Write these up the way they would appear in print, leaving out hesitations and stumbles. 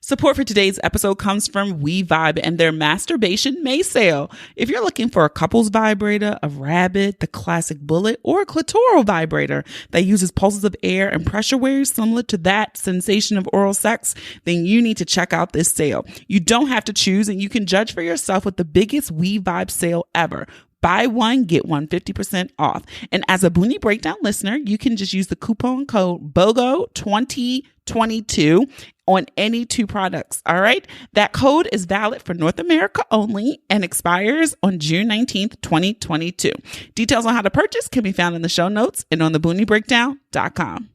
Support for today's episode comes from We Vibe and their Masturbation May Sale. If you're looking for a couples vibrator, a rabbit, the classic bullet, or a clitoral vibrator that uses pulses of air and pressure waves similar to that sensation of oral sex, then you need to check out this sale. You don't have to choose, and you can judge for yourself with the biggest We Vibe sale ever. Buy one, get one 50% off. And as a Boonie Breakdown listener, you can just use the coupon code BOGO2022 on any two products. All right. That code is valid for North America only and expires on June 19th, 2022. Details on how to purchase can be found in the show notes and on theboonieBreakdown.com.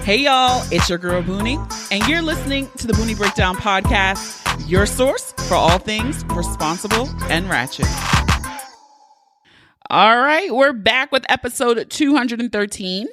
Hey y'all, it's your girl Boonie, and you're listening to the Boonie Breakdown podcast, your source for all things responsible and ratchet. All right, we're back with episode 213.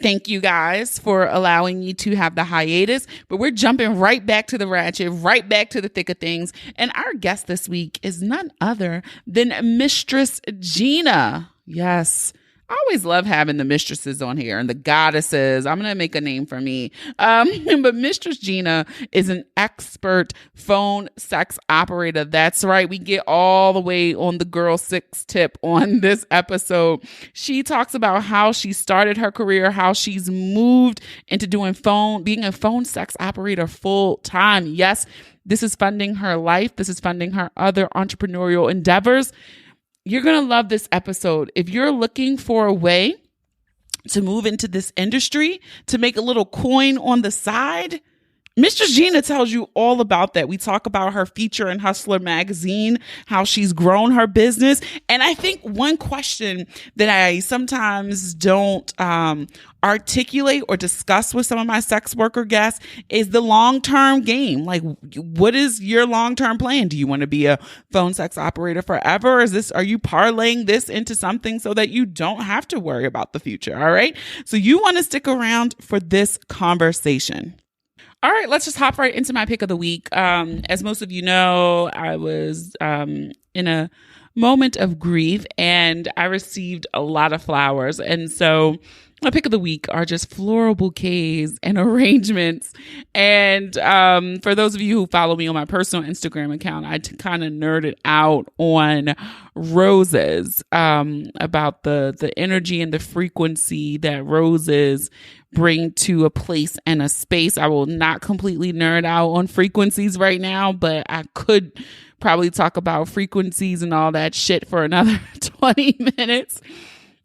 Thank you guys for allowing me to have the hiatus, but we're jumping right back to the ratchet, right back to the thick of things. And our guest this week is none other than Mistress Gina. Yes. I always love having the mistresses on here and the goddesses. I'm going to make a name for me. But Mistress Gina is an expert phone sex operator. That's right. We get all the way on the girl six tip on this episode. She talks about how she started her career, how she's moved into being a phone sex operator full time. Yes, this is funding her life. This is funding her other entrepreneurial endeavors. You're going to love this episode. If you're looking for a way to move into this industry, to make a little coin on the side, Mistress Gina tells you all about that. We talk about her feature in Hustler magazine, how she's grown her business. And I think one question that I sometimes don't articulate or discuss with some of my sex worker guests is the long-term game. Like, what is your long-term plan? Do you want to be a phone sex operator forever? Or are you parlaying this into something so that you don't have to worry about the future? All right. So you want to stick around for this conversation. All right, let's just hop right into my pick of the week. As most of you know, I was in a moment of grief and I received a lot of flowers. And so my pick of the week are just floral bouquets and arrangements. And for those of you who follow me on my personal Instagram account, I kind of nerded out on roses, about the energy and the frequency that roses bring to a place and a space. I will not completely nerd out on frequencies right now, but I could probably talk about frequencies and all that shit for another 20 minutes.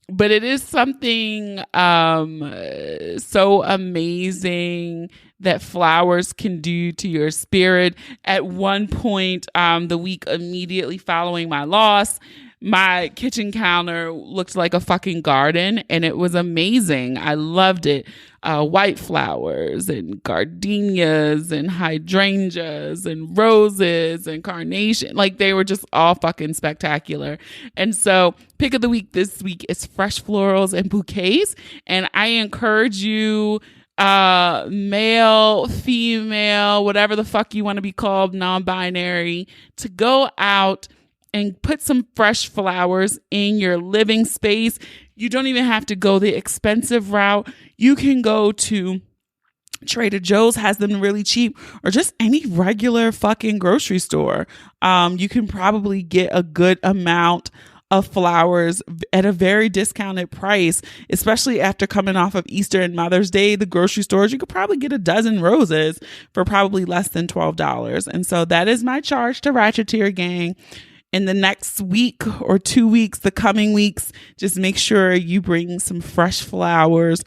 But it is something so amazing that flowers can do to your spirit. At one point, the week immediately following my loss, my kitchen counter looked like a fucking garden, and it was amazing. I loved it. White flowers and gardenias and hydrangeas and roses and carnation. Like, they were just all fucking spectacular. And so pick of the week this week is fresh florals and bouquets. And I encourage you, male, female, whatever the fuck you want to be called, non-binary, to go out and put some fresh flowers in your living space. You don't even have to go the expensive route. You can go to Trader Joe's, has them really cheap, or just any regular fucking grocery store. You can probably get a good amount of flowers at a very discounted price, especially after coming off of Easter and Mother's Day. The grocery stores, you could probably get a dozen roses for probably less than $12. And so that is my charge to Ratcheteer Gang. In the next week or 2 weeks, the coming weeks, just make sure you bring some fresh flowers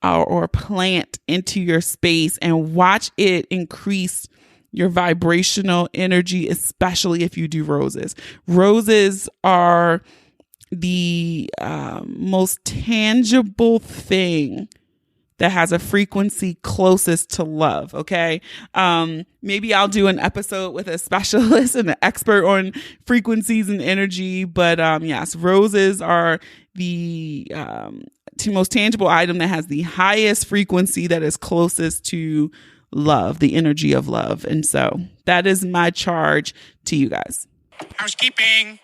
or plant into your space and watch it increase your vibrational energy, especially if you do roses. Roses are the most tangible thing that has a frequency closest to love. Okay. Maybe I'll do an episode with a specialist and an expert on frequencies and energy. But yes, roses are the most tangible item that has the highest frequency that is closest to love, the energy of love. And so that is my charge to you guys. Housekeeping.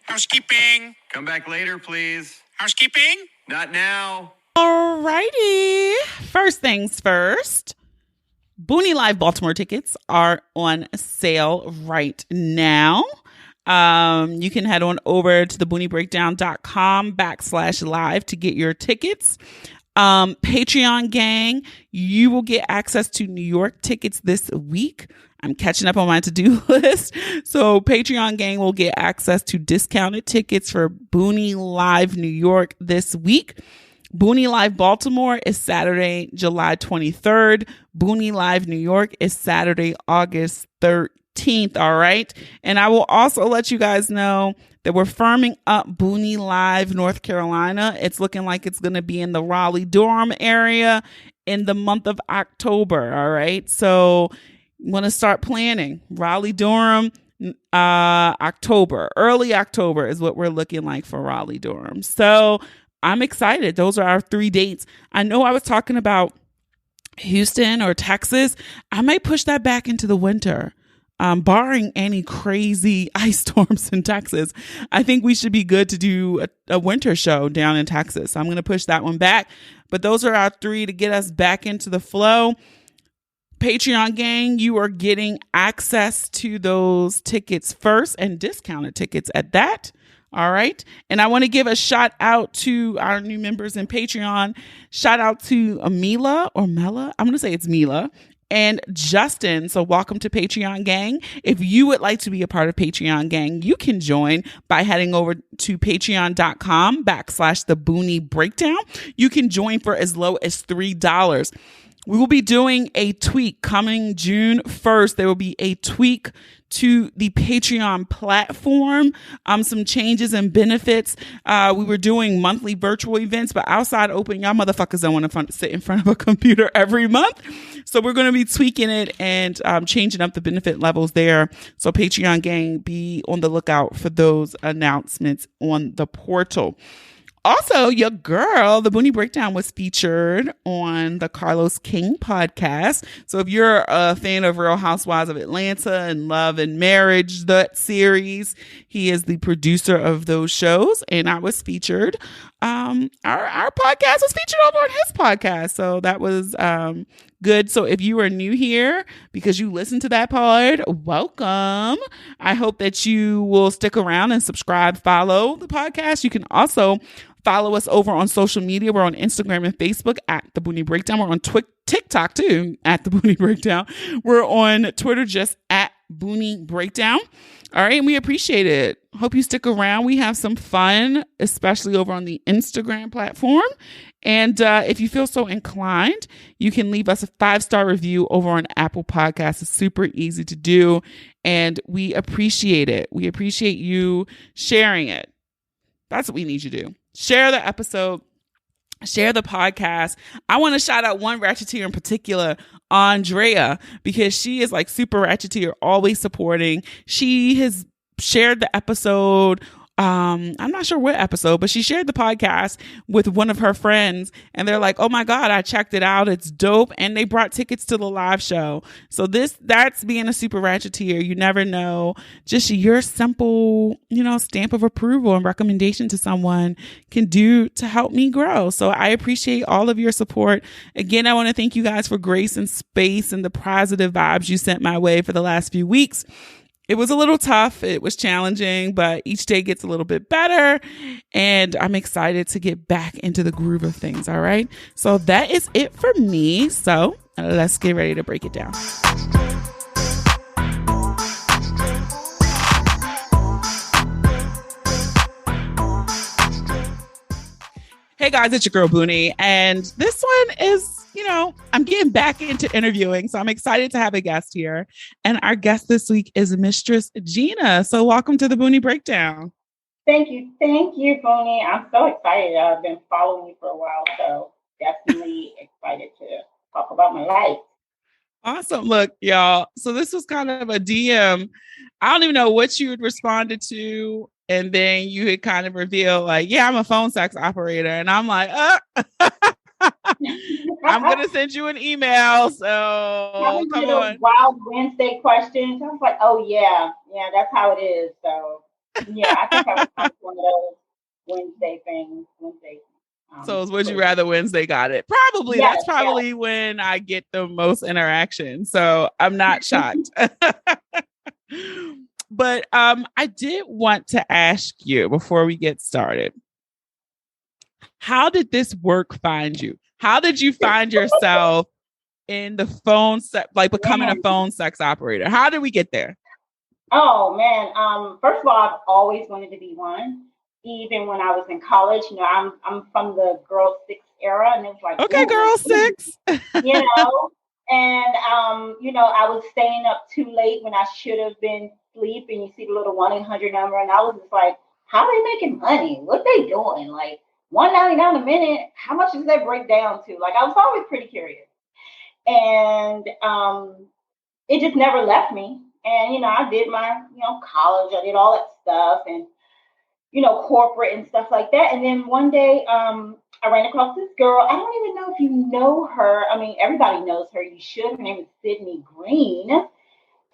Housekeeping. Come back later, please. Housekeeping. Not now. Alrighty. First things first. Boonie Live Baltimore tickets are on sale right now. You can head on over to thebooниebreakdown.com/live to get your tickets. Patreon gang, you will get access to New York tickets this week. I'm catching up on my to-do list. So Patreon gang will get access to discounted tickets for Boonie Live New York this week. Boonie Live Baltimore is Saturday, July 23rd. Boonie Live New York is Saturday, August 13th. All right. And I will also let you guys know that we're firming up Boonie Live North Carolina. It's looking like it's going to be in the Raleigh-Durham area in the month of October. All right. So you want to start planning. Raleigh-Durham, October, early October is what we're looking like for Raleigh-Durham. So I'm excited. Those are our 3 dates. I know I was talking about Houston or Texas. I might push that back into the winter. Barring any crazy ice storms in Texas, I think we should be good to do a winter show down in Texas. So I'm going to push that one back. But those are our 3 to get us back into the flow. Patreon gang, you are getting access to those tickets first and discounted tickets at that. All right. And I want to give a shout out to our new members in Patreon. Shout out to Mila or Mela. I'm going to say it's Mila and Justin. So welcome to Patreon gang. If you would like to be a part of Patreon gang, you can join by heading over to patreon.com/theboonie-breakdown. You can join for as low as $3. We will be doing a tweak coming June 1st. There will be a tweak to the Patreon platform, some changes and benefits. We were doing monthly virtual events, but outside open, y'all motherfuckers don't want to sit in front of a computer every month. So we're going to be tweaking it and changing up the benefit levels there. So Patreon gang, be on the lookout for those announcements on the portal. Also, your girl, the Boonie Breakdown, was featured on the Carlos King podcast. So if you're a fan of Real Housewives of Atlanta and Love and Marriage, that series, he is the producer of those shows. And I was featured. Our podcast was featured over on his podcast. So that was good. So if you are new here because you listen to that pod, welcome. I hope that you will stick around and subscribe, follow the podcast. You can also follow us over on social media. We're on Instagram and Facebook at The Boonie Breakdown. We're on TikTok too at The Boonie Breakdown. We're on Twitter just at Boonie Breakdown. All right. And we appreciate it. Hope you stick around. We have some fun, especially over on the Instagram platform. And if you feel so inclined, you can leave us a 5-star review over on Apple Podcasts. It's super easy to do. And we appreciate it. We appreciate you sharing it. That's what we need you to do. Share the episode. Share the podcast. I want to shout out one Ratcheteer in particular, Andrea, because she is like super Ratcheteer, always supporting. She has shared the episode. I'm not sure what episode, but she shared the podcast with one of her friends and they're like, oh my God, I checked it out. It's dope. And they brought tickets to the live show. So that's being a super Ratcheteer. You never know. Just your simple, stamp of approval and recommendation to someone can do to help me grow. So I appreciate all of your support. Again, I want to thank you guys for grace and space and the positive vibes you sent my way for the last few weeks. It was a little tough. It was challenging, but each day gets a little bit better. And I'm excited to get back into the groove of things. All right. So that is it for me. So let's get ready to break it down. Hey guys, it's your girl Boonie. And this one is, I'm getting back into interviewing. So I'm excited to have a guest here. And our guest this week is Mistress Gina. So welcome to the Boonie Breakdown. Thank you. Thank you, Boonie. I'm so excited. I've been following you for a while. So definitely excited to talk about my life. Awesome. Look, y'all. So this was kind of a DM. I don't even know what you had responded to. And then you had kind of revealed like, yeah, I'm a phone sex operator. And I'm like, I'm going to send you an email. So come on. Wild Wednesday questions. I was like, oh, yeah, that's how it is. So, yeah, I think I was one of those Wednesday things. So it's Would You Rather Wednesday. Got it. Probably. Yes, That's probably when I get the most interaction. So I'm not shocked. But I did want to ask you before we get started, how did this work find you? How did you find yourself in the phone like becoming a phone sex operator? How did we get there? Oh man. First of all, I've always wanted to be one. Even when I was in college, I'm from the Girl 6 era, and it was like, okay, Girl 6, and I was staying up too late when I should have been sleeping. You see the little 1-800 number, and I was just like, how are they making money? What they doing? Like $1.99 a minute? How much does that break down to? Like, I was always pretty curious, and it just never left me. And I did my college, I did all that stuff, and corporate and stuff like that. And then one day, I ran across this girl. I don't even know if you know her. I mean, everybody knows her. You should. Her name is Sydney Green.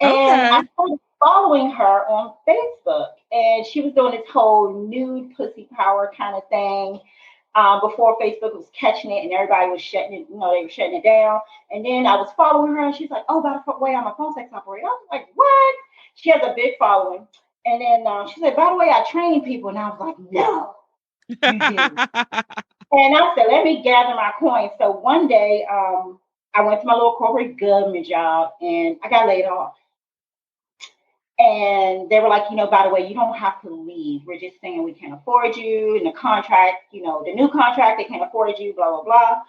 And I started following her on Facebook. And she was doing this whole nude pussy power kind of thing. Before Facebook was catching it and everybody was shutting it, they were shutting it down. And then I was following her and she's like, oh, by the way, I'm a phone sex operator. I was like, what? She has a big following. And then she said, by the way, I train people. And I was like, no, you do. And I said, let me gather my coins. So one day I went to my little corporate government job and I got laid off. And they were like, by the way, you don't have to leave. We're just saying we can't afford you. And the contract, the new contract, they can't afford you, blah, blah, blah.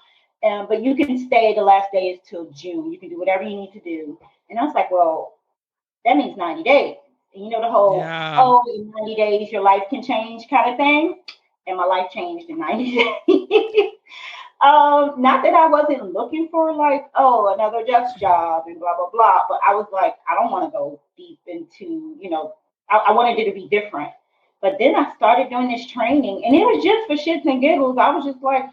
But you can stay. The last day is till June. You can do whatever you need to do. And I was like, well, that means 90 days. And the whole, in 90 days, your life can change kind of thing. And my life changed in 90 days. Not that I wasn't looking for like, another desk job and blah, blah, blah. But I was like, I don't want to go deep into, I wanted it to be different. But then I started doing this training and it was just for shits and giggles. I was just like,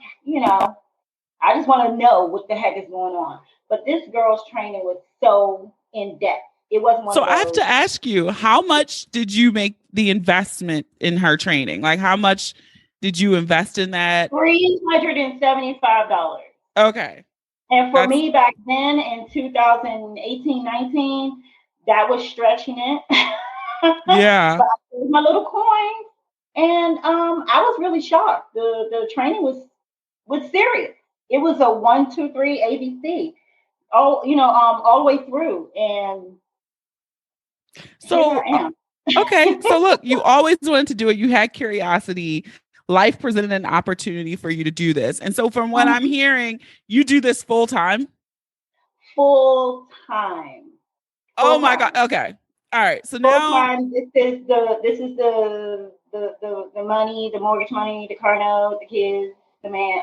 I just want to know what the heck is going on. But this girl's training was so in depth. It wasn't one so of those. I have to ask you, how much did you make the investment in her training? Like, how much did you invest in that? $375. Okay. And for me back then in 2018, 19, that was stretching it. Yeah. But I paid my little coins. And I was really shocked. The training was serious. It was a 1, 2, 3 ABC. All the way through. And so here I am. Okay. So look, you always wanted to do it. You had curiosity. Life presented an opportunity for you to do this. And so from what I'm hearing, you do this full time? Full time. Oh my God. Okay. All right. So full now time, this is the money, the mortgage money, the car note, the kids, the man,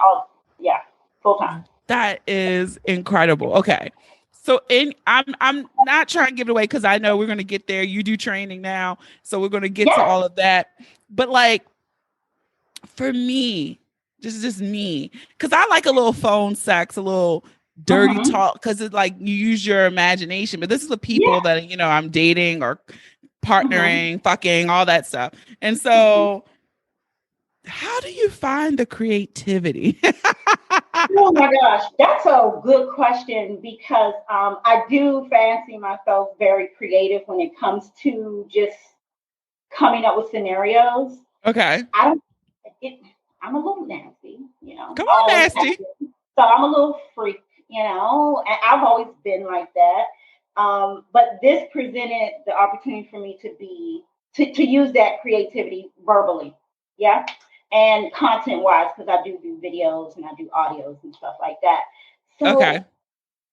full time. That is incredible. Okay. So I'm not trying to give it away because I know we're going to get there. You do training now. So we're going to get to all of that. But like, for me, just me, because I like a little phone sex, a little dirty talk, because it's like you use your imagination. But this is the people that I'm dating or partnering, fucking, all that stuff. And so, how do you find the creativity? Oh my gosh, that's a good question because I do fancy myself very creative when it comes to just coming up with scenarios. Okay. I'm a little nasty, Come on, nasty. So I'm a little freak, and I've always been like that. But this presented the opportunity for me to use that creativity verbally, and content-wise, because I do videos and I do audios and stuff like that. So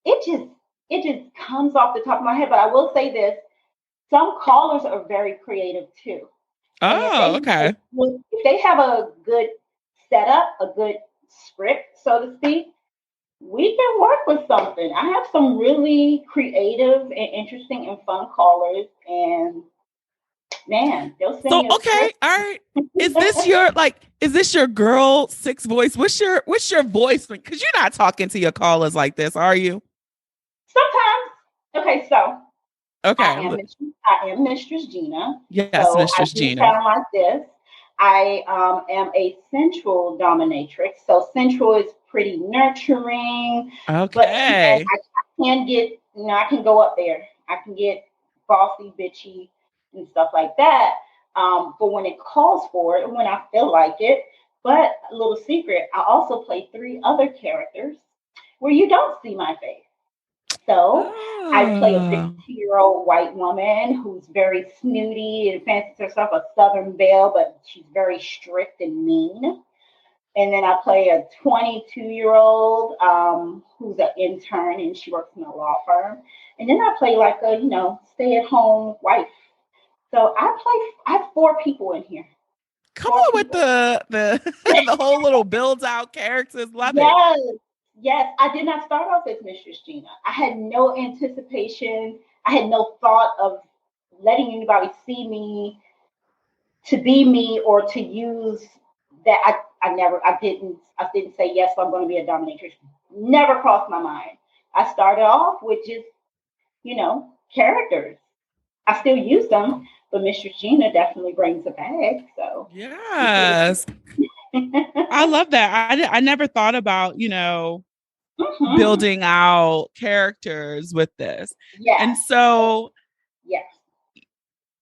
it just comes off the top of my head. But I will say this: some callers are very creative too. Oh, okay. If they have a good setup, a good script, so to speak, we can work with something. I have some really creative and interesting and fun callers, and man, they'll send you. Okay, all right. Is this your girl 6 voice? What's your voice? Because you're not talking to your callers like this, are you? Sometimes. Okay, so. Okay. I am Mistress Gina. Yes, so Mistress Gina. Sound like this. I am a sensual dominatrix. So sensual is pretty nurturing, but Okay. I can get, I can go up there. I can get bossy, bitchy, and stuff like that. But when it calls for it, when I feel like it. But a little secret, I also play 3 other characters where you don't see my face. So I play a Oh. 52-year-old white woman who's very snooty and fancies herself a Southern belle, but she's very strict and mean. And then I play a 22-year-old who's an intern and she works in a law firm. And then I play like a, stay-at-home wife. So I have 4 people in here. Come 4 on with people. the the whole little builds out characters. Love it. Yes. Yes, I did not start off as Mistress Gina. I had no anticipation. I had no thought of letting anybody see me to be me or to use that. I didn't say, yes, I'm going to be a dominatrix. Never crossed my mind. I started off with just, characters. I still use them, but Mistress Gina definitely brings a bag. So Yes. I love that. I never thought about, building out characters with this. Yes. And so yes.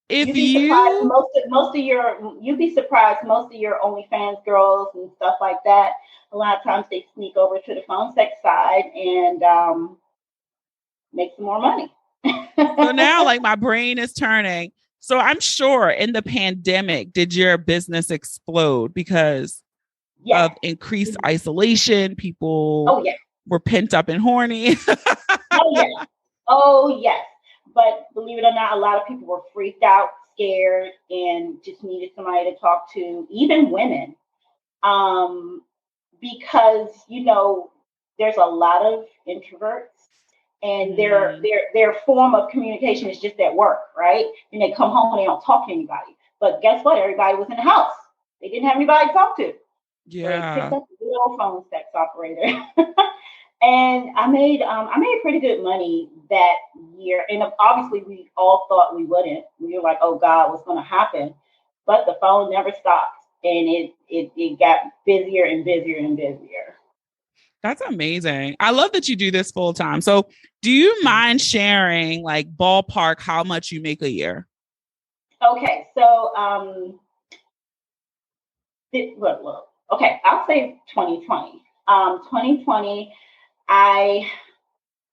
if You'd be surprised. You'd be surprised. Most of your OnlyFans girls and stuff like that. A lot of times they sneak over to the phone sex side and make some more money. So now, like, my brain is turning. So I'm sure in the pandemic, did your business explode because yes. of increased isolation? People were pent up and horny. Oh yes. But believe it or not, a lot of people were freaked out, scared, and just needed somebody to talk to, even women. Because, there's a lot of introverts and their form of communication is just at work, right? And they come home and they don't talk to anybody. But guess what? Everybody was in the house. They didn't have anybody to talk to. Yeah. So they picked up the good old phone sex operator. And I made pretty good money that year. And obviously we all thought we wouldn't. We were like, oh God, what's gonna happen? But the phone never stopped. And it got busier and busier and busier. That's amazing. I love that you do this full time. So do you mind sharing like ballpark how much you make a year? Okay, so look. Okay, I'll say 2020. 2020, my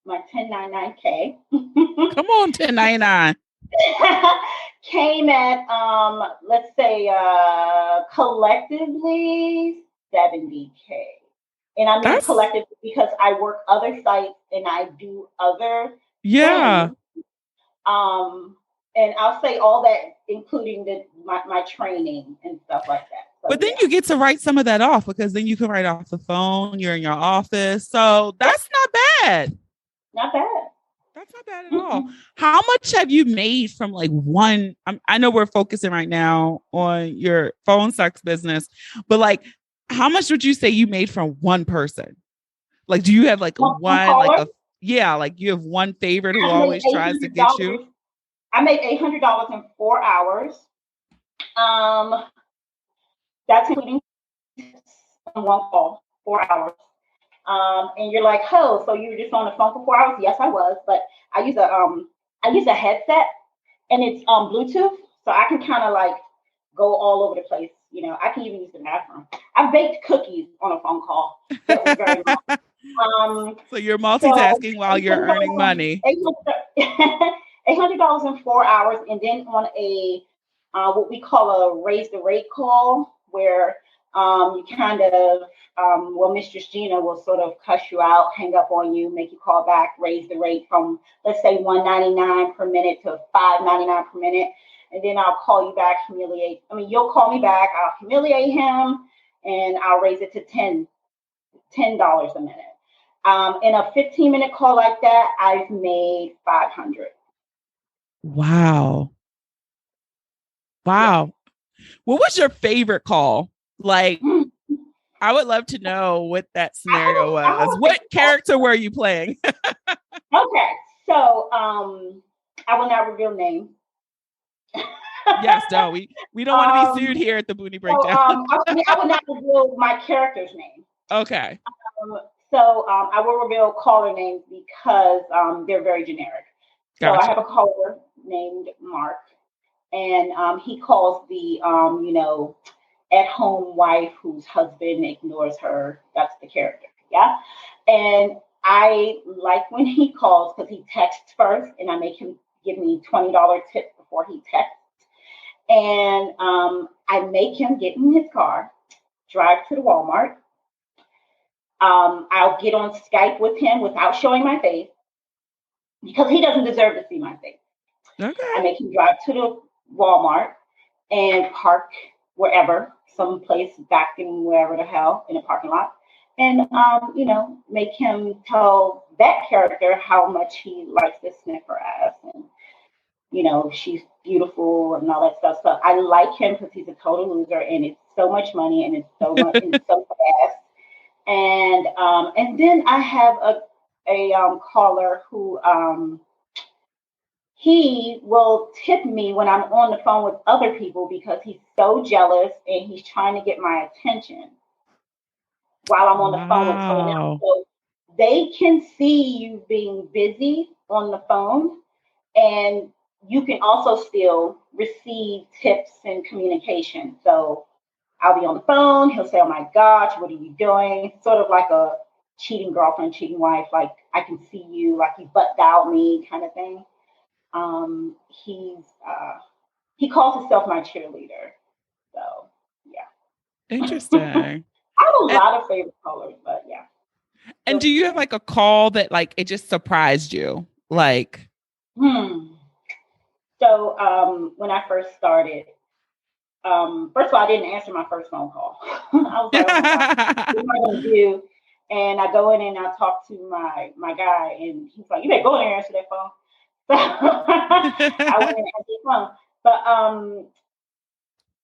1099K. Come on, 1099. Came at let's say collectively 70K. And I mean collectively because I work other sites and I do other things. And I'll say all that, including my training and stuff like that. So, but then you get to write some of that off because then you can write off the phone. You're in your office. So that's not bad. Not bad. That's not bad at all. How much have you made from like one? I know we're focusing right now on your phone sex business, but like, how much would you say you made from one person? Like, do you have like like you have one favorite who always tries to get you? I make $800 in 4 hours. That's including one call, 4 hours. And you're like, oh, so you were just on the phone for 4 hours? Yes, I was, but I use a headset and it's Bluetooth, so I can kind of like go all over the place. I can even use the bathroom. I've baked cookies on a phone call. That was very long. So you're multitasking while you're earning money. $800 in 4 hours, and then on a what we call a raise the rate call, where you kind of Mistress Gina will sort of cuss you out, hang up on you, make you call back, raise the rate from, let's say, $1.99 per minute to $5.99 per minute, and then I'll call you back, you'll call me back, I'll humiliate him, and I'll raise it to $10 a minute. In a 15-minute call like that, I've made $500. Wow. What was your favorite call? Like, I would love to know what that scenario was. What character were you playing? Okay, so I will not reveal names. Yes, no, we don't want to be sued here at the Boonie So Breakdown. I would not reveal my character's name. Okay. Um, so I will reveal caller names because they're very generic. So I have a Gotcha. caller named Mark, and he calls the at-home wife whose husband ignores her. That's the character, yeah. And I like when he calls because he texts first, and I make him give me $20 tip before he texts, and I make him get in his car, drive to the Walmart. I'll get on Skype with him without showing my face because he doesn't deserve to see my face. I Okay. make him drive to the Walmart and park wherever, someplace back in wherever the hell in a parking lot, and make him tell that character how much he likes to sniff her ass, and she's beautiful and all that stuff. So I like him because he's a total loser, and it's so much money, and it's so much, and it's so fast. And then I have a caller who he will tip me when I'm on the phone with other people because he's so jealous and he's trying to get my attention while I'm on the phone with someone else. Wow. So they can see you being busy on the phone, and you can also still receive tips and communication. So I'll be on the phone. He'll say, "Oh my gosh, what are you doing?" Sort of like a cheating girlfriend, cheating wife. Like, I can see you, like you butt dialed me, kind of thing. Um, he's he calls himself my cheerleader. So yeah, Interesting. I have a And lot of favorite colors, but yeah, and those do are you have some. like a call that like it just surprised you? Like Hmm. So when I first started, first of all, I didn't answer my first phone call. I was like, oh my god, what am I gonna do? And I go in and I talk to my guy, and he's like, "You better go in there and answer that phone." So I went in and answered the phone. But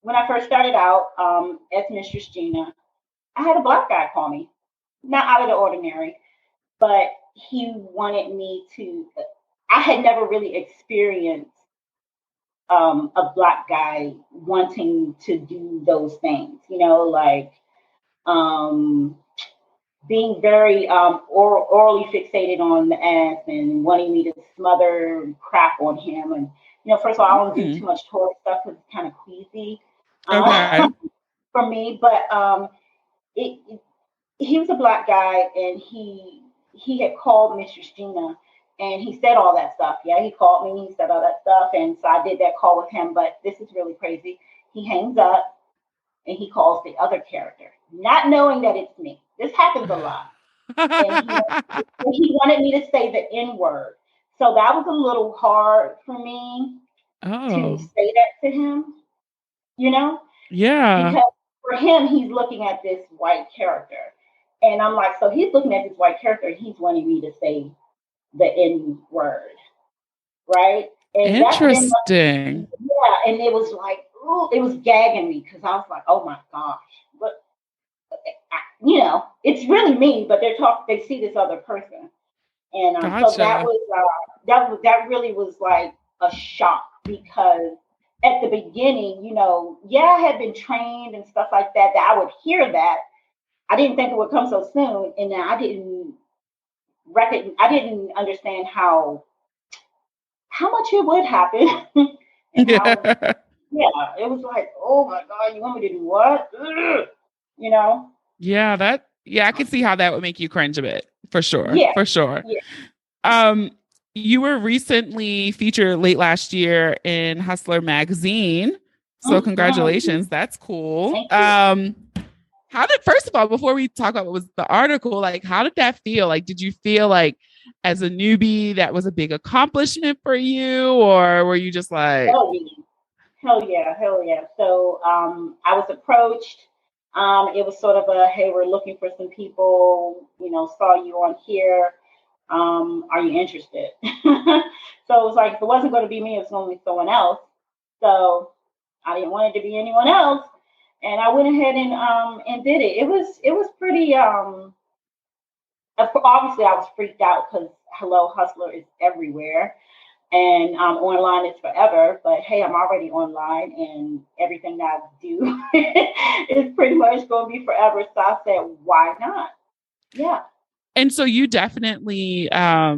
when I first started out as Mistress Gina, I had a black guy call me, not out of the ordinary, but he wanted me to. I had never really experienced a black guy wanting to do those things, like um, being very orally fixated on the ass and wanting me to smother crap on him. And, first of all, I don't do hmm, too much toy stuff because it's kind of queasy okay. for me. But it, he was a black guy, and he had called Mistress Gina, and he said all that stuff. Yeah, he called me, he said all that stuff, and so I did that call with him. But this is really crazy. He hangs up and he calls the other character, not knowing that it's me. This happens a lot, and he wanted me to say the N word. So that was a little hard for me to Oh, say that to him, you know yeah. because for him, he's looking at this white character. And I'm like, so he's looking at this white character and he's wanting me to say the N word, right? And that then, Interesting. yeah, and it was like, ooh, it was gagging me because I was like, oh my gosh, but it's really me, but they see this other person, and so that Gotcha. was that really was like a shock because at the beginning, yeah, I had been trained and stuff like that. That I would hear that. I didn't think it would come so soon, and then I didn't understand how much it would happen, and how yeah, it was like, oh my god, you want me to do what? Ugh. You know? Yeah, I can see how that would make you cringe a bit. For sure. Yeah, For sure. yeah. Um, you were recently featured late last year in Hustler magazine. So Mm-hmm. congratulations. That's cool. Thank you. How did first of all, before we talk about what was the article, like how did that feel? Like did you feel like as a newbie that was a big accomplishment for you? Or were you just like, Hell yeah. Hell yeah, hell yeah. So I was approached. It was sort of a, hey, we're looking for some people, saw you on here. Are you interested? So it was like, if it wasn't going to be me, it was going to be someone else. So I didn't want it to be anyone else. And I went ahead and did it. It was pretty obviously I was freaked out because Hello Hustler is everywhere. And online is forever, but hey, I'm already online and everything that I do is pretty much going to be forever. So I said, why not? Yeah. And so you definitely, I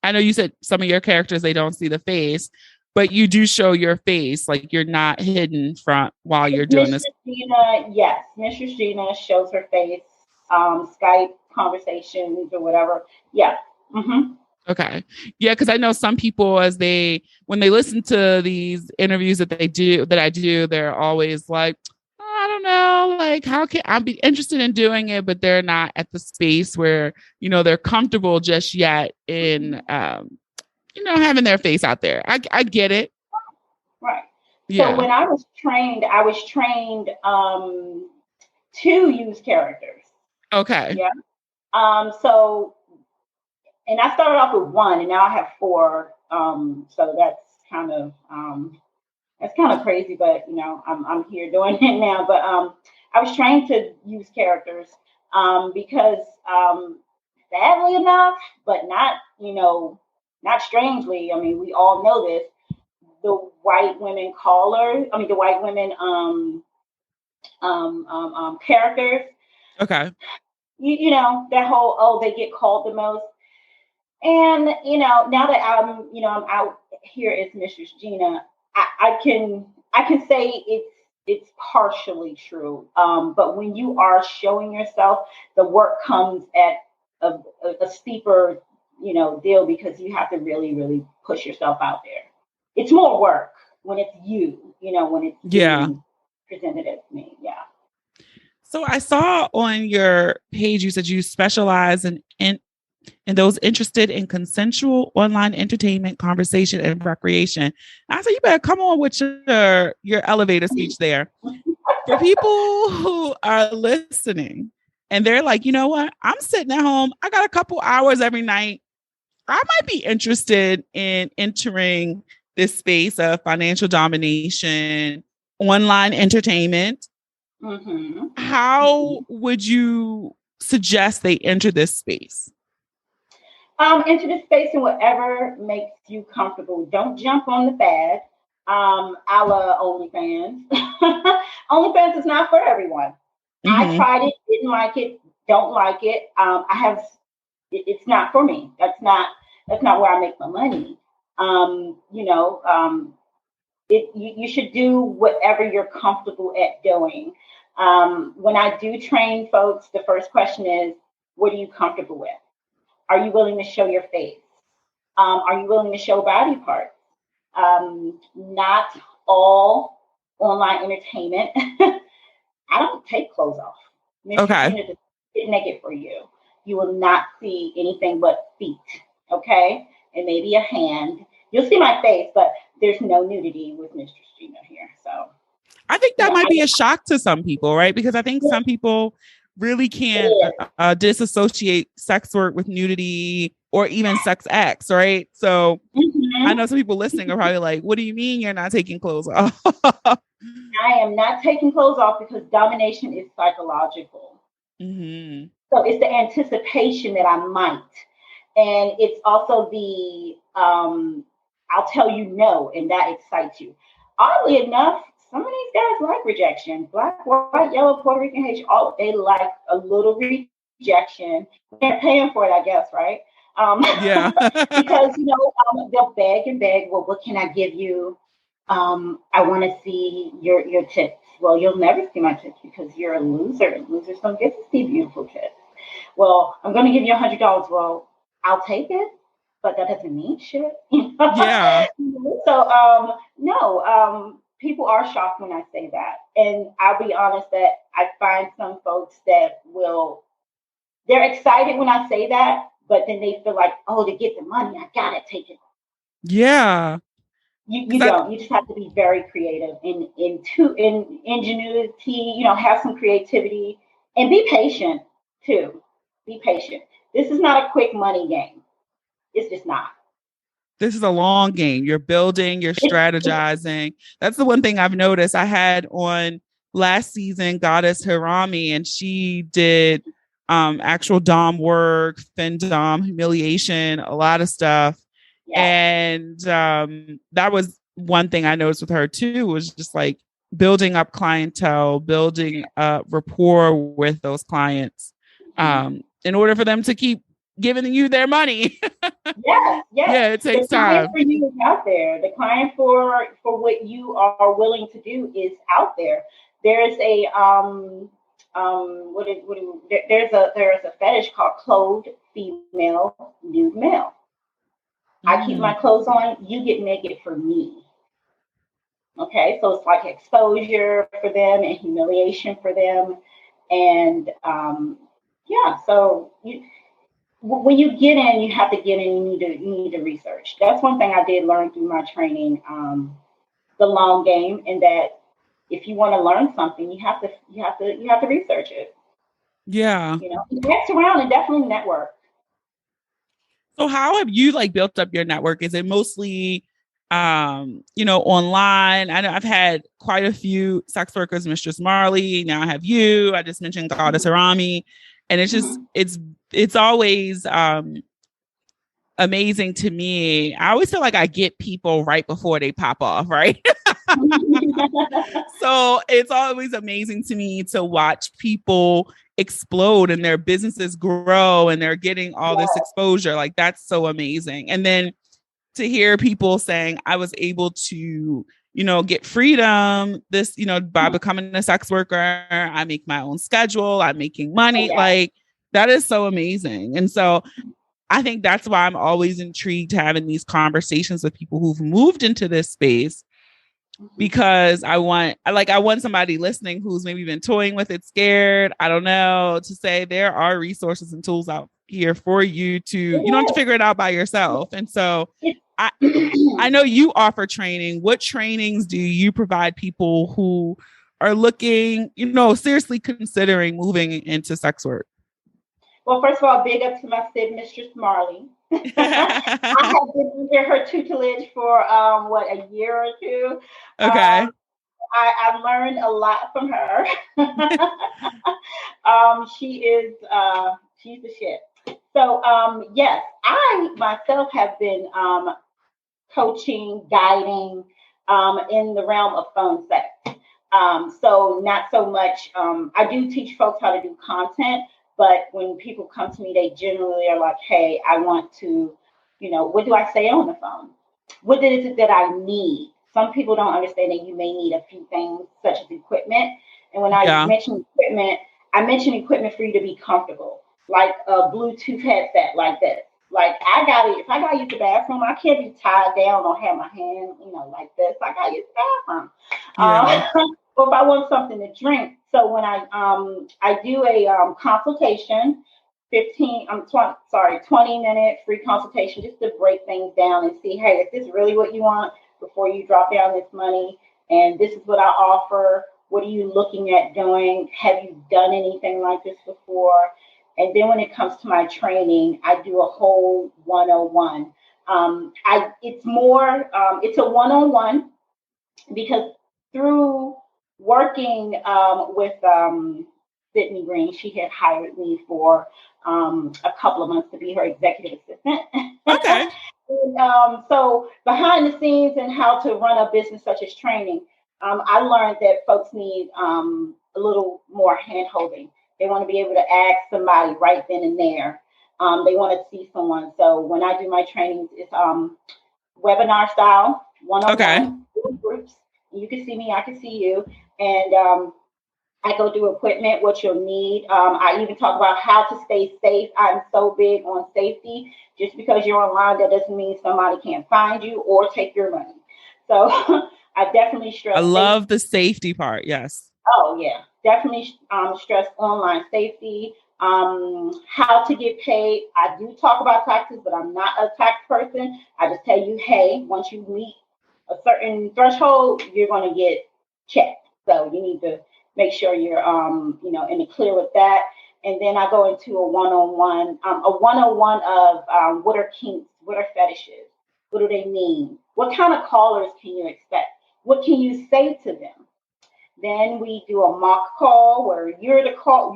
know you said some of your characters, they don't see the face, but you do show your face, like you're not hidden from while you're doing this. Gina, yes. Mistress Gina shows her face, Skype conversations or whatever. Yeah. Mm-hmm. Okay. Yeah, because I know some people when they listen to these interviews that I do, they're always like, oh, I don't know, like how can I be interested in doing it, but they're not at the space where, they're comfortable just yet in having their face out there. I get it. Right. Yeah. So when I was trained to use characters. Okay. Yeah. And I started off with one, and now I have four. So that's kind of crazy, but I'm here doing it now. But I was trained to use characters because sadly enough, but not strangely. I mean, we all know this. The white women characters. Okay. That whole they get called the most. And now that I'm out here as Mistress Gina, I can say it's partially true. But when you are showing yourself, the work comes at a steeper deal, because you have to really, really push yourself out there. It's more work when it's when it's being presented as me. Yeah. So I saw on your page you said you specialize in those interested in consensual online entertainment, conversation, and recreation. And I said, you better come on with your elevator speech there. For people who are listening and they're like, you know what? I'm sitting at home. I got a couple hours every night. I might be interested in entering this space of financial domination, online entertainment. Mm-hmm. How would you suggest they enter this space? Into the space and whatever makes you comfortable. Don't jump on the fad, a la OnlyFans. OnlyFans is not for everyone. Mm-hmm. I tried it, didn't like it, don't like it. It's not for me. That's not where I make my money. You should do whatever you're comfortable at doing. When I do train folks, the first question is, what are you comfortable with? Are you willing to show your face? Are you willing to show body parts? Not all online entertainment. I don't take clothes off. Okay. Just get naked for you. You will not see anything but feet. Okay, and maybe a hand. You'll see my face, but there's no nudity with Mistress Gina here. So I think that might be a shock to some people, right? Because I think some people really can't disassociate sex work with nudity or even sex acts, right? So I know some people listening are probably like, what do you mean you're not taking clothes off? I am not taking clothes off because domination is psychological. Mm-hmm. So it's the anticipation that I might. And it's also the, I'll tell you no, and that excites you. Oddly enough, some of these guys like rejection. Black, white, yellow, Puerto Rican, Haitian, they like a little rejection. They're paying for it, I guess, right? Yeah. Because, they'll beg and beg. Well, what can I give you? I want to see your tits. Well, you'll never see my tits because you're a loser. Losers don't get to see beautiful tits. Well, I'm going to give you $100. Well, I'll take it, but that doesn't mean shit. Yeah. So, no, people are shocked when I say that. And I'll be honest that I find some folks that they're excited when I say that, but then they feel like, oh, to get the money, I got to take it. Yeah. You don't. You just have to be very creative in ingenuity, have some creativity and be patient too. Be patient. This is not a quick money game. It's just not. This is a long game. You're building, you're strategizing. That's the one thing I've noticed. I had on last season Goddess Hirami, and she did actual dom work, femdom, humiliation, a lot of stuff. Yes. And that was one thing I noticed with her too, was just like building up clientele, building up rapport with those clients, in order for them to keep giving you their money. Yes, yes. Yeah, it takes The client time. for you is out there. The client for what you are willing to do is out there. There's a there's a fetish called clothed female, nude male. I keep my Mm. clothes on. You get naked for me. Okay, so it's like exposure for them and humiliation for them, and yeah. So when you get in, you have to get in. You need to research. That's one thing I did learn through my training, the long game, and that if you want to learn something, you have to research it. Yeah. Next around and definitely network. So how have you like built up your network? Is it mostly online? I know I've had quite a few sex workers, Mistress Marley. Now I have you. I just mentioned Goddess Arami. And it's just Mhm. it's always amazing to me. I always feel like I get people right before they pop off, right? So it's always amazing to me to watch people explode and their businesses grow and they're getting all this Yeah, exposure. Like that's so amazing. And then to hear people saying I was able to, get freedom this, by becoming a sex worker, I make my own schedule, I'm making money. yeah. Like that is so amazing. And so I think that's why I'm always intrigued having these conversations with people who've moved into this space, Mhm. because I want somebody listening who's maybe been toying with it, scared, I don't know, to say there are resources and tools out here for you to, you don't have to It figure it out by yourself. And so is. I I know you offer training. What trainings do you provide people who are looking, seriously considering moving into sex work? Well, first of all, big up to my Sid, Mistress Marley. I have been under her tutelage for a year or two. Okay. I've learned a lot from her. She's the shit. So yes, I myself have been coaching, guiding in the realm of phone sex. So not so much. I do teach folks how to do content, but when people come to me, they generally are like, "Hey, I want to, what do I say on the phone? What is it that I need?" Some people don't understand that you may need a few things, such as equipment. And when I Yeah. mention equipment, I mention equipment for you to be comfortable, like a Bluetooth headset, like this. Like I got it. If I gotta use the bathroom, I can't be tied down or have my hand, like this. I gotta use the bathroom. Yeah. Or if I want something to drink. So when I do a consultation, 20-minute free consultation just to break things down and see, hey, is this really what you want before you drop down this money? And this is what I offer. What are you looking at doing? Have you done anything like this before? And then when it comes to my training, I do a whole 101. It's a one-on-one because through working with Sydney Green, she had hired me for a couple of months to be her executive assistant. Okay. And, so behind the scenes and how to run a business such as training, I learned that folks need a little more hand holding. They want to be able to ask somebody right then and there. They want to see someone. So when I do my trainings, it's webinar style, Okay. 101 groups. You can see me, I can see you. And I go through equipment, what you'll need. I even talk about how to stay safe. I'm so big on safety. Just because you're online, that doesn't mean somebody can't find you or take your money. So I definitely I stress safety. love the safety part. Yes. Oh yeah, definitely stress online safety. How to get paid. I do talk about taxes, but I'm not a tax person. I just tell you, hey, once you meet a certain threshold, you're going to get checked. So you need to make sure you're, in the clear with that. And then I go into a one-on-one of what are kinks, what are fetishes, what do they mean, what kind of callers can you expect, what can you say to them. Then we do a mock call where you're the phone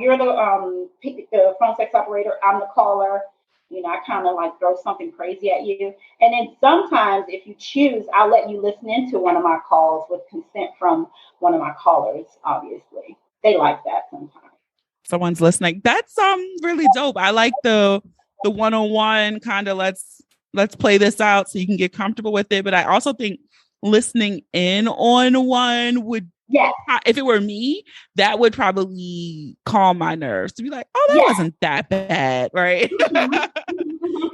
sex operator, I'm the caller. I kind of like throw something crazy at you. And then sometimes if you choose, I'll let you listen into one of my calls with consent from one of my callers, obviously. They like that sometimes. Someone's listening. That's really dope. I like the one-on-one kind of let's play this out so you can get comfortable with it. But I also think listening in on one would, yes, if it were me, that would probably calm my nerves to be like, oh, that wasn't that bad, right?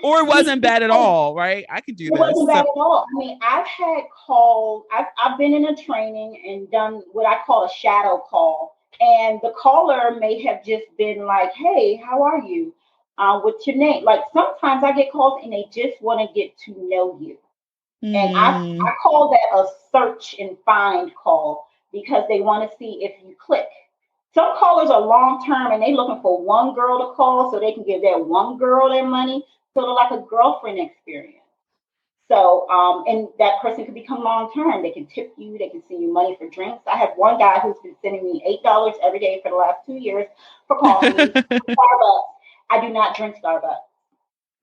Or it wasn't bad at all, right? I could do this. It wasn't bad at all. I mean, I've had calls, I've been in a training and done what I call a shadow call. And the caller may have just been like, hey, how are you? What's your name? Like sometimes I get calls and they just want to get to know you. And I call that a search and find call because they want to see if you click. Some callers are long term and they looking for one girl to call so they can give that one girl their money, sort of like a girlfriend experience. So, and that person could become long term. They can tip you, they can send you money for drinks. I have one guy who's been sending me $8 every day for the last 2 years for calling me. Starbucks. I do not drink Starbucks,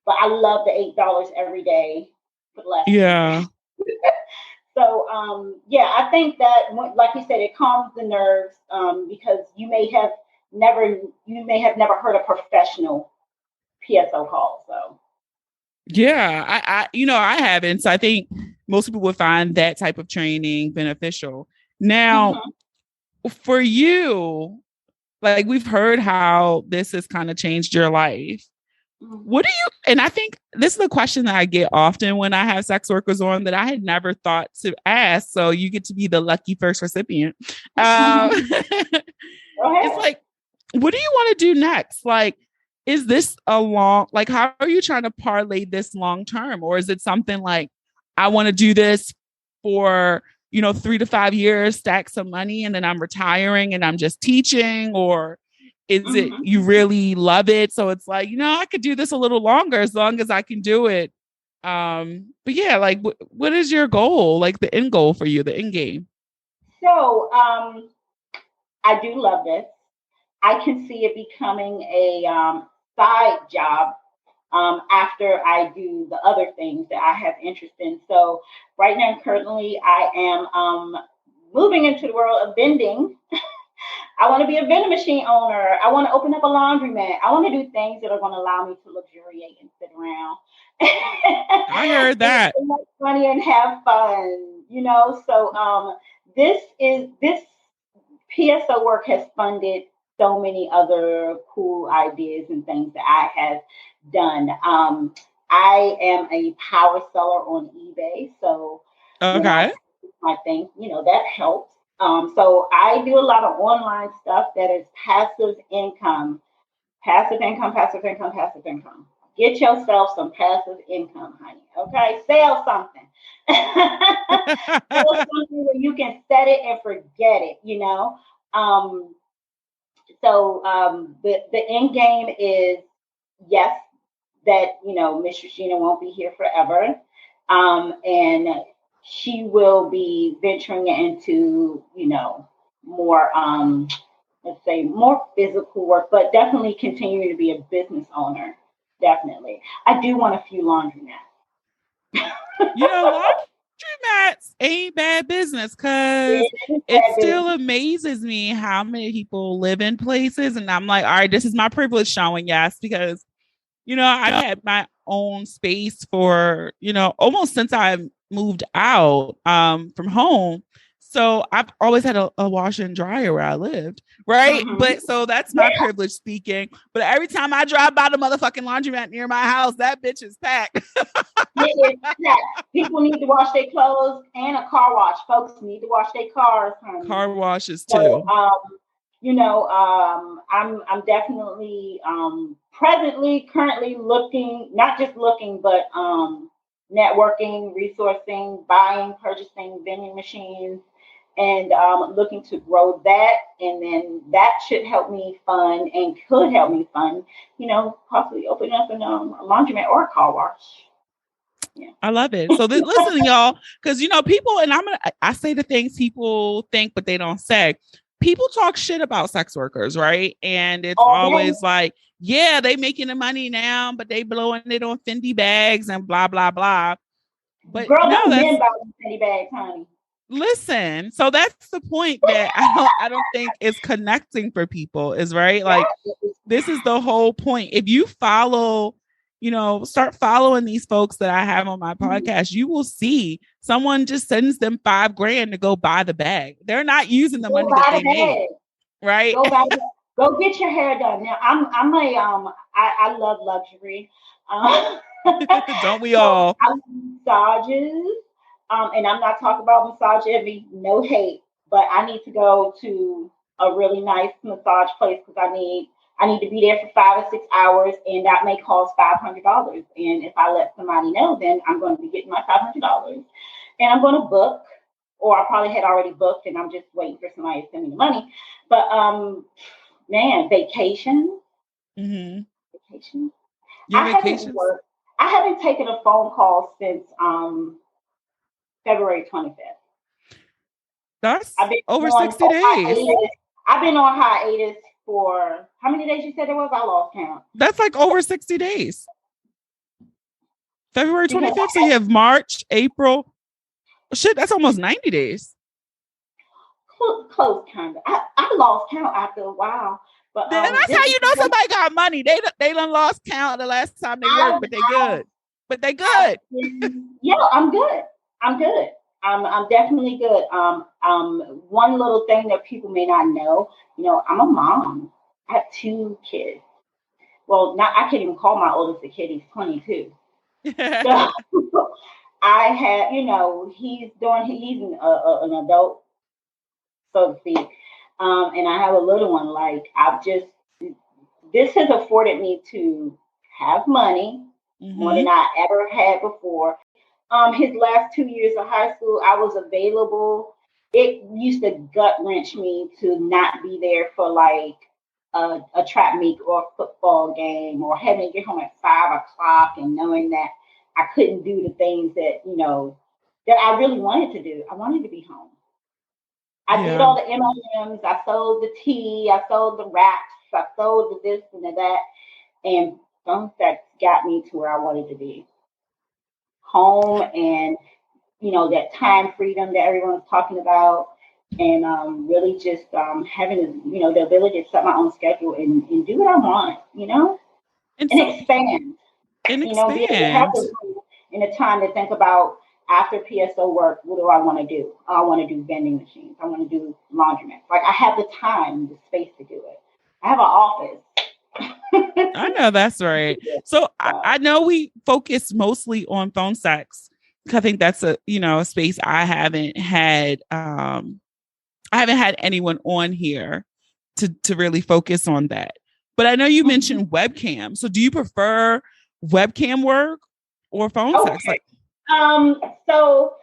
but I love the $8 every day for the last 2 years. So, I think that, like you said, it calms the nerves because you may have never heard a professional PSO call. So, yeah, I haven't. So I think most people would find that type of training beneficial. Now, for you, like we've heard how this has kind of changed your life. What do you, and I think this is the question that I get often when I have sex workers on that I had never thought to ask. So you get to be the lucky first recipient. It's like, what do you want to do next? Like, is this how are you trying to parlay this long term? Or is it something like, I want to do this for, 3 to 5 years, stack some money, and then I'm retiring and I'm just teaching? Or is it you really love it? So it's like, I could do this a little longer as long as I can do it. But yeah, like what is your goal? Like the end goal for you, the end game? So I do love this. I can see it becoming a side job after I do the other things that I have interest in. So right now, currently, I am moving into the world of vending. I want to be a vending machine owner. I want to open up a laundromat. I want to do things that are going to allow me to luxuriate and sit around. I heard that. And make money and have fun, So this PSO work has funded so many other cool ideas and things that I have done. I am a power seller on eBay, so okay, I think that helps. So I do a lot of online stuff that is passive income. Get yourself some passive income, honey. Okay, sell something. Sell something where you can set it and forget it. The end game is yes, that Mistress Gina won't be here forever, and she will be venturing into more let's say more physical work, but definitely continuing to be a business owner. Definitely, I do want a few laundromats. Laundromats ain't bad business because it still amazes me how many people live in places, and I'm like, all right, this is my privilege showing, yes, because I've had my own space for almost since I moved out from home. So I've always had a washer and dryer where I lived, right? But so that's my privilege speaking. But every time I drive by the motherfucking laundromat near my house, that bitch is packed. People need to wash their clothes and a car wash. Folks need to wash their cars, honey. Car washes too. I'm definitely currently looking, not just looking, but networking, resourcing, buying, purchasing vending machines, and looking to grow that. And then that should help me fund and could help me fund, possibly opening up a laundromat or a car wash. Yeah. I love it. So listen, y'all, because people, and I say the things people think, but they don't say. People talk shit about sex workers, right? And it's always like yeah, they making the money now, but they blowing it on Fendi bags and blah, blah, blah. But Girl, no, them that's men buy them penny bags, honey. listen. So that's the point that I don't think is connecting for people is right. Like this is the whole point. If you follow, start following these folks that I have on my podcast, you will see someone just sends them $5,000 to go buy the bag. They're not using the Go money that buy they the bag. made. Right. Go buy the bag. Go get your hair done. Now I love luxury. Don't we So all? I love massages. And I'm not talking about massage envy, no hate, but I need to go to a really nice massage place because I need to be there for 5 or 6 hours, and that may cost $500. And if I let somebody know, then I'm going to be getting my $500, and I'm going to book, or I probably had already booked, and I'm just waiting for somebody to send me the money. But man, vacation. Mm-hmm. Vacation. Your I haven't vacations? worked. I haven't taken a phone call since February 25th. That's I've been over on 60 days. hiatus. I've been on hiatus for how many days you said it was? I lost count. That's like over 60 days. February Because 25th. So you have March, April. Shit, that's almost 90 days. close kind of. I lost count after a while. But Then that's how you know somebody got money. They done lost count the last time they worked, but they good. But they good. Yeah, I'm good. I'm good. I'm definitely good. One little thing that people may not know, I'm a mom. I have 2 kids. Well, not I can't even call my oldest a kid. He's 22. So I have, he's an adult, so to speak. And I have a little one. Like this has afforded me to have money more than I ever had before. His last 2 years of high school, I was available. It used to gut wrench me to not be there for like a track meet or a football game, or having to get home at 5 o'clock and knowing that I couldn't do the things that I really wanted to do. I wanted to be home. I did all the M&Ms. I sold the tea. I sold the wraps. I sold the this and the that. And some that got me to where I wanted to be. Home and, that time freedom that everyone's talking about. And really just having, the ability to set my own schedule and do what I want, And and so expand. and Be able to have expand. the time to think about after PSO work, what do I want to do? I want to do vending machines. I want to do laundromats. Like I have the time, the space to do it. I have an office. I know that's right. So I know we focus mostly on phone sex. I think that's a space I haven't had. I haven't had anyone on here to really focus on that. But I know you mentioned webcam. So do you prefer webcam work or phone sex? Like, so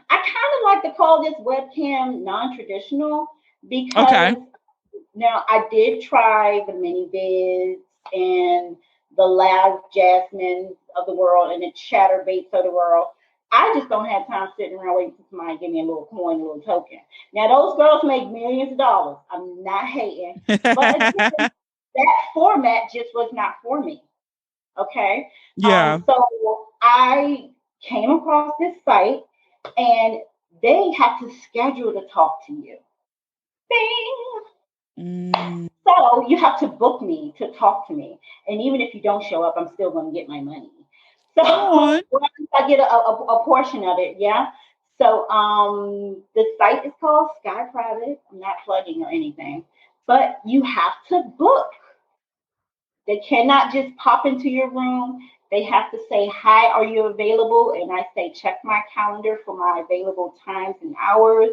I kind of like to call this webcam non-traditional because now I did try the mini vids and the loud jasmines of the world and the chatterbaits of the world. I just don't have time sitting around waiting for somebody to give me a little coin, a little token. Now those girls make millions of dollars. I'm not hating, but again, that format just was not for me. Okay. Yeah. So I came across this site, and they have to schedule to talk to you. Bing. So you have to book me to talk to me. And even if you don't show up, I'm still going to get my money. So I get a portion of it. Yeah. So the site is called Sky Private. I'm not plugging or anything, but you have to book. They cannot just pop into your room. They have to say, hi, are you available? And I say, check my calendar for my available times and hours.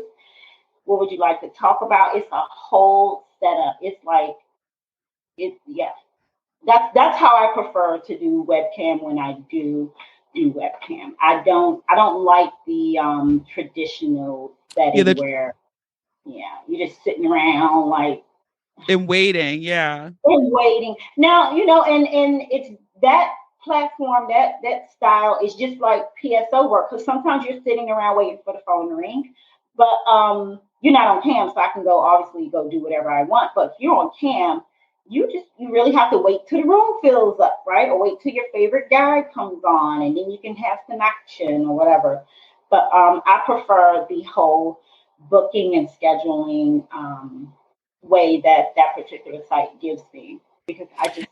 What would you like to talk about? It's a whole setup. It's like, yeah. That's how I prefer to do webcam when I do webcam. I don't like the traditional setting where, you're just sitting around like and waiting, yeah. And waiting. Now, and it's that platform, that style is just like PSO work, because sometimes you're sitting around waiting for the phone to ring, but you're not on cam, so I can obviously go do whatever I want. But if you're on cam, you really have to wait till the room fills up, right? Or wait till your favorite guy comes on, and then you can have some action or whatever. But I prefer the whole booking and scheduling way that particular site gives me, because I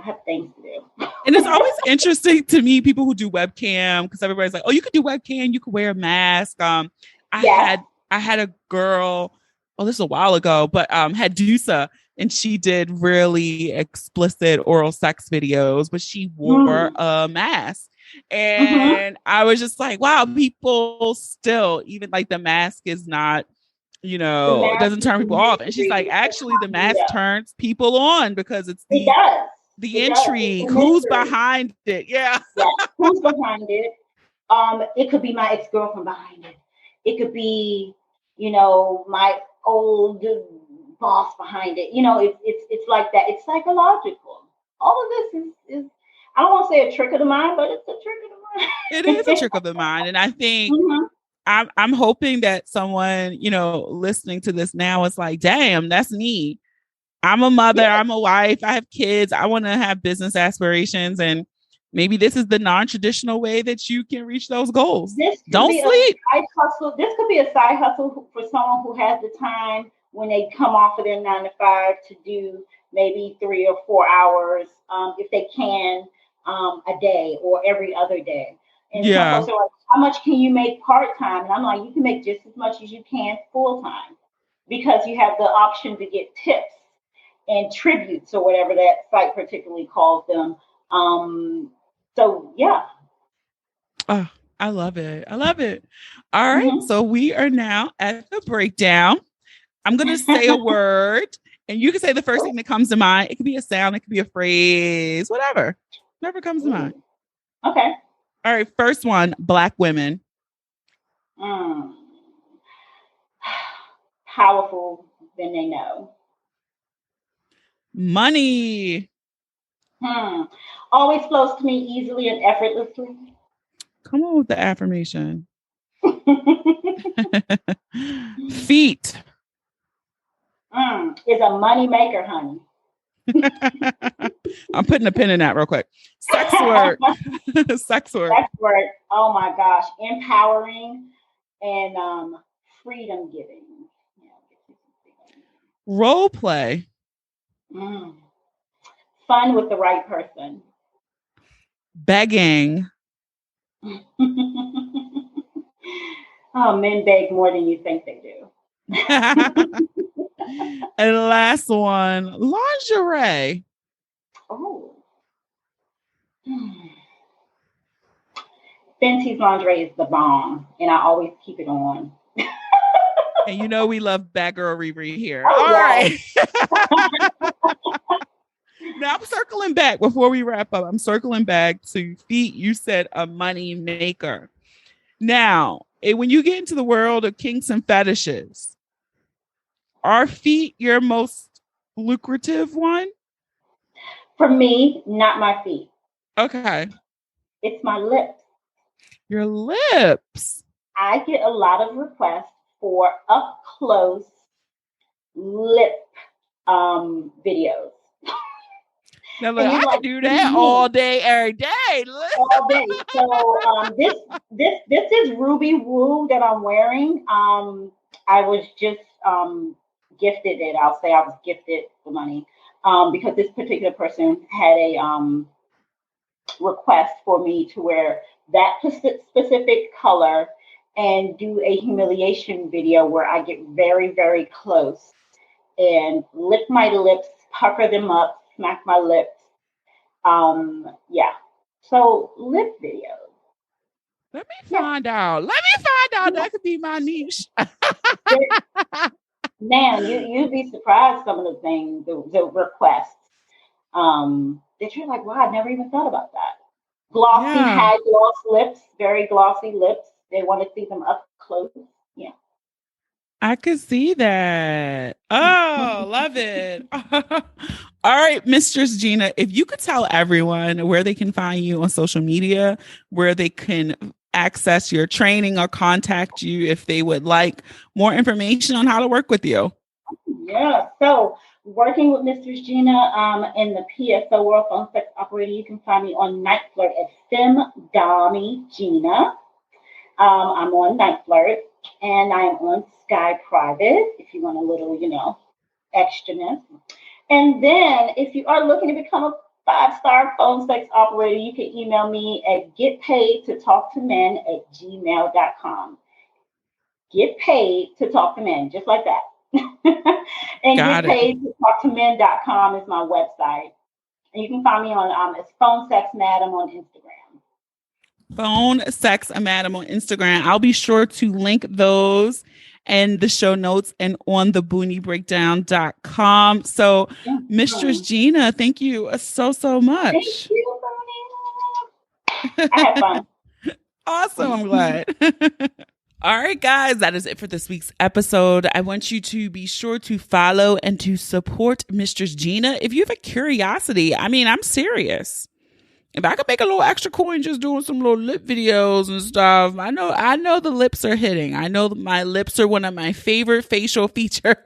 have things to do. And it's always interesting to me, people who do webcam, because everybody's like, oh, you could do webcam, you could wear a mask. I had a girl, oh, this is a while ago, but had Dusa, and she did really explicit oral sex videos, but she wore a mask. And I was just like, wow, people still, even like the mask is not, it doesn't turn people off. And she's like, actually, the mask turns people on, because it's the intrigue. Who's behind it? Yeah. Who's behind it? It could be my ex-girlfriend behind it. It could be, my old boss behind it. It's like that. It's psychological. All of this is I don't want to say a trick of the mind, but it's a trick of the mind. It is a trick of the mind. And I think I'm hoping that someone, listening to this now is like, damn, that's me. I'm a mother. I'm a wife. I have kids. I want to have business aspirations. And maybe this is the non-traditional way that you can reach those goals. Don't sleep. This could be a side hustle for someone who has the time when they come off of their 9 to 5 to do maybe 3 or 4 hours, if they can, a day or every other day. And some folks are like, how much can you make part-time? And I'm like, you can make just as much as you can full-time, because you have the option to get tips and tributes or whatever that site particularly calls them. So yeah. Oh, I love it. I love it. All right. So we are now at the breakdown. I'm going to say a word, and you can say the first thing that comes to mind. It could be a sound. It could be a phrase, whatever comes to mind. Okay. All right. First one, Black women. Powerful than they know. Money. Always flows to me easily and effortlessly. Come on with the affirmation. Feet. Is a money maker, honey. I'm putting a pin in that real quick. Sex word. Sex word. Sex word. Oh my gosh. Empowering and freedom giving. Role play. Fun with the right person. Begging. Oh, men beg more than you think they do. And last one, lingerie. Oh. Fenty's lingerie is the bomb, and I always keep it on. And we love bad girl Riri here. Oh, all right. Now I'm circling back before we wrap up. I'm circling back to feet. You said a money maker. Now, when you get into the world of kinks and fetishes, are feet your most lucrative one? For me, not my feet. Okay. It's my lips. Your lips. I get a lot of requests for up close lip videos. Now, look, I can do that all day, every day. All day. So this is Ruby Woo that I'm wearing. I was just gifted it. I'll say I was gifted the money because this particular person had a request for me to wear that specific color and do a humiliation video where I get very, very close and lick my lips, pucker them up, smack my lips. Yeah. So lip videos. Let me find out. That could be my niche. Man, you'd be surprised some of the things, the requests. That you're like, wow, I never even thought about that. Glossy, high gloss lips, very glossy lips. They want to see them up close. Yeah. I could see that. Oh, love it. All right, Mistress Gina, if you could tell everyone where they can find you on social media, where they can access your training or contact you if they would like more information on how to work with you. Yeah. So Working with Mistress Gina in the PSO world, phone sex operator, you can find me on Night Flirt at Domme Gina. I'm on Night Flirt, and I am on Sky Private if you want a little, extraness. And then if you are looking to become a 5-star phone sex operator, you can email me at getpaidtotalktomen@gmail.com. Get paid to talk to men, just like that. And getpaidtotalktomen.com is my website. And you can find me on it's Phone Sex Madam on Instagram. Phone Sex Madam on Instagram. I'll be sure to link those and the show notes and on the booniebreakdown.com. So, Mistress Gina, thank you so much. Thank you, Boonie. I had fun. Awesome. I'm glad. All right, guys, that is it for this week's episode. I want you to be sure to follow and to support Mistress Gina. If you have a curiosity, I'm serious. If I could make a little extra coin just doing some little lip videos and stuff, I know the lips are hitting. I know my lips are one of my favorite facial features.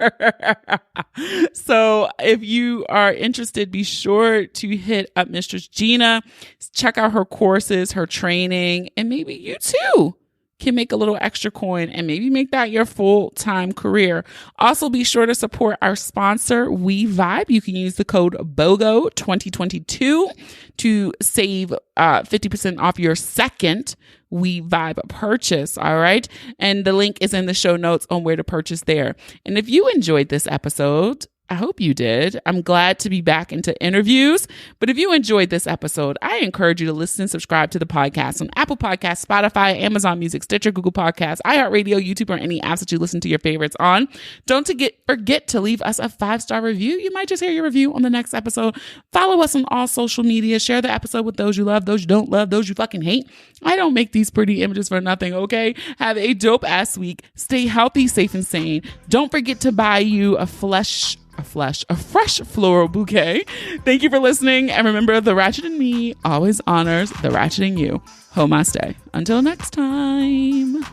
So if you are interested, be sure to hit up Mistress Gina, check out her courses, her training, and maybe you too can make a little extra coin and maybe make that your full-time career. Also, be sure to support our sponsor, We Vibe. You can use the code BOGO2022 to save 50% off your second We Vibe purchase. All right. And the link is in the show notes on where to purchase there. And if you enjoyed this episode, I hope you did. I'm glad to be back into interviews. But if you enjoyed this episode, I encourage you to listen and subscribe to the podcast on Apple Podcasts, Spotify, Amazon Music, Stitcher, Google Podcasts, iHeartRadio, YouTube, or any apps that you listen to your favorites on. Don't forget to leave us a 5-star review. You might just hear your review on the next episode. Follow us on all social media. Share the episode with those you love, those you don't love, those you fucking hate. I don't make these pretty images for nothing, okay? Have a dope-ass week. Stay healthy, safe, and sane. Don't forget to buy you a fresh floral bouquet. Thank you for listening. And remember, the ratchet in me always honors the ratchet in you. Namaste. Until next time.